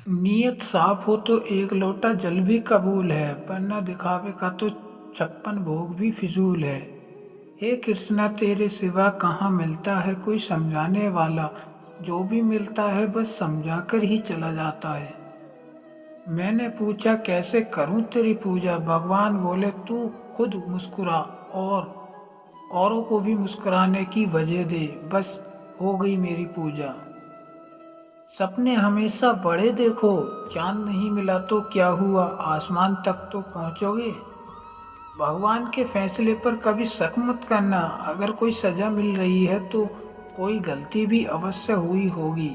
नीयत साफ हो तो एक लोटा जल भी कबूल है, वरना दिखावे का तो 56 भोग भी फिजूल है। हे कृष्णा, तेरे सिवा कहाँ मिलता है कोई समझाने वाला, जो भी मिलता है बस समझाकर ही चला जाता है। मैंने पूछा कैसे करूं तेरी पूजा, भगवान बोले तू खुद मुस्कुरा और औरों को भी मुस्कुराने की वजह दे, बस हो गई मेरी पूजा। सपने हमेशा बड़े देखो, चांद नहीं मिला तो क्या हुआ, आसमान तक तो पहुंचोगे। भगवान के फैसले पर कभी शक मत करना, अगर कोई सजा मिल रही है तो कोई गलती भी अवश्य हुई होगी।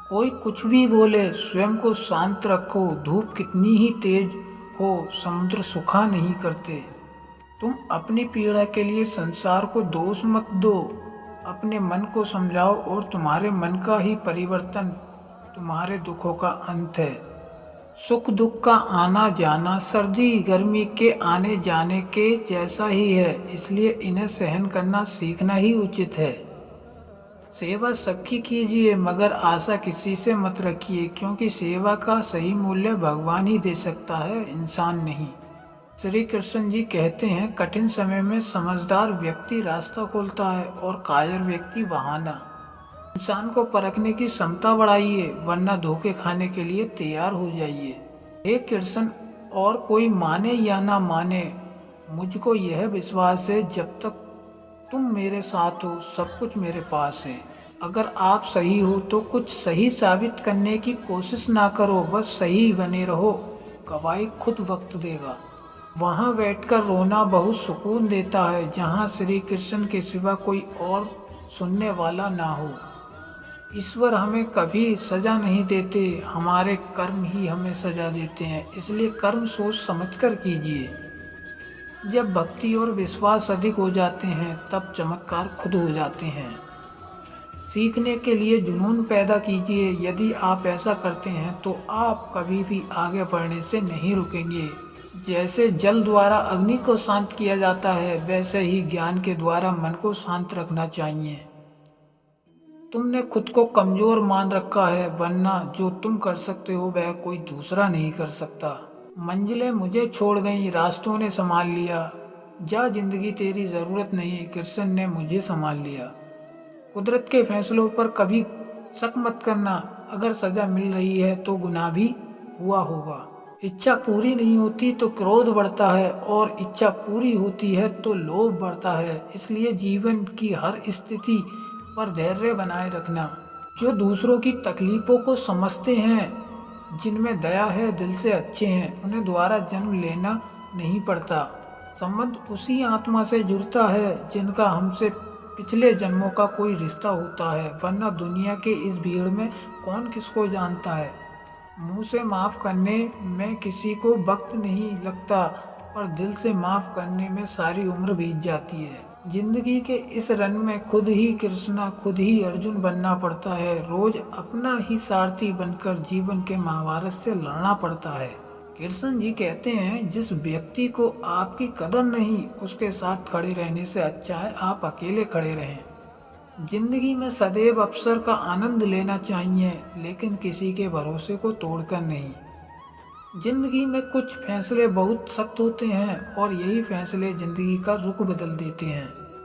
कोई कुछ भी बोले स्वयं को शांत रखो, धूप कितनी ही तेज हो समुद्र सुखा नहीं करते। तुम अपनी पीड़ा के लिए संसार को दोष मत दो, अपने मन को समझाओ और तुम्हारे मन का ही परिवर्तन तुम्हारे दुखों का अंत है। सुख दुख का आना जाना सर्दी गर्मी के आने जाने के जैसा ही है, इसलिए इन्हें सहन करना सीखना ही उचित है। सेवा सबकी कीजिए मगर आशा किसी से मत रखिए, क्योंकि सेवा का सही मूल्य भगवान ही दे सकता है, इंसान नहीं। श्री कृष्ण जी कहते हैं, कठिन समय में समझदार व्यक्ति रास्ता खोलता है और कायर व्यक्ति बहाना। इंसान को परखने की क्षमता बढ़ाइए, वरना धोखे खाने के लिए तैयार हो जाइए। हे कृष्ण, और कोई माने या ना माने, मुझको यह विश्वास है जब तक तुम मेरे साथ हो सब कुछ मेरे पास है। अगर आप सही हो तो कुछ सही साबित करने की कोशिश ना करो, बस सही बने रहो, गवाही खुद वक्त देगा। वहाँ बैठकर रोना बहुत सुकून देता है, जहाँ श्री कृष्ण के सिवा कोई और सुनने वाला ना हो। ईश्वर हमें कभी सजा नहीं देते, हमारे कर्म ही हमें सजा देते हैं, इसलिए कर्म सोच समझकर कीजिए। जब भक्ति और विश्वास अधिक हो जाते हैं तब चमत्कार खुद हो जाते हैं। सीखने के लिए जुनून पैदा कीजिए, यदि आप ऐसा करते हैं तो आप कभी भी आगे बढ़ने से नहीं रुकेंगे। जैसे जल द्वारा अग्नि को शांत किया जाता है, वैसे ही ज्ञान के द्वारा मन को शांत रखना चाहिए। तुमने खुद को कमजोर मान रखा है, वरना जो तुम कर सकते हो वह कोई दूसरा नहीं कर सकता। मंजिलें मुझे छोड़ गईं, रास्तों ने संभाल लिया, जा जिंदगी तेरी जरूरत नहीं, कृष्ण ने मुझे संभाल लिया। कुदरत के फैसलों पर कभी शक मत करना, अगर सजा मिल रही है तो गुनाह भी हुआ होगा। इच्छा पूरी नहीं होती तो क्रोध बढ़ता है और इच्छा पूरी होती है तो लोभ बढ़ता है, इसलिए जीवन की हर स्थिति पर धैर्य बनाए रखना। जो दूसरों की तकलीफों को समझते हैं, जिनमें दया है, दिल से अच्छे हैं, उन्हें दोबारा जन्म लेना नहीं पड़ता। संबंध उसी आत्मा से जुड़ता है जिनका हमसे पिछले जन्मों का कोई रिश्ता होता है, वरना दुनिया के इस भीड़ में कौन किसको जानता है। मुंह से माफ़ करने में किसी को वक्त नहीं लगता, पर दिल से माफ़ करने में सारी उम्र बीत जाती है। जिंदगी के इस रन में खुद ही कृष्णा, खुद ही अर्जुन बनना पड़ता है। रोज अपना ही सारथी बनकर जीवन के महाभारत से लड़ना पड़ता है। कृष्ण जी कहते हैं, जिस व्यक्ति को आपकी कदर नहीं, उसके साथ खड़े रहने से अच्छा है आप अकेले खड़े रहें। जिंदगी में सदैव अवसर का आनंद लेना चाहिए, लेकिन किसी के भरोसे को तोड़कर नहीं। जिंदगी में कुछ फैसले बहुत सख्त होते हैं और यही फैसले जिंदगी का रुख बदल देते हैं।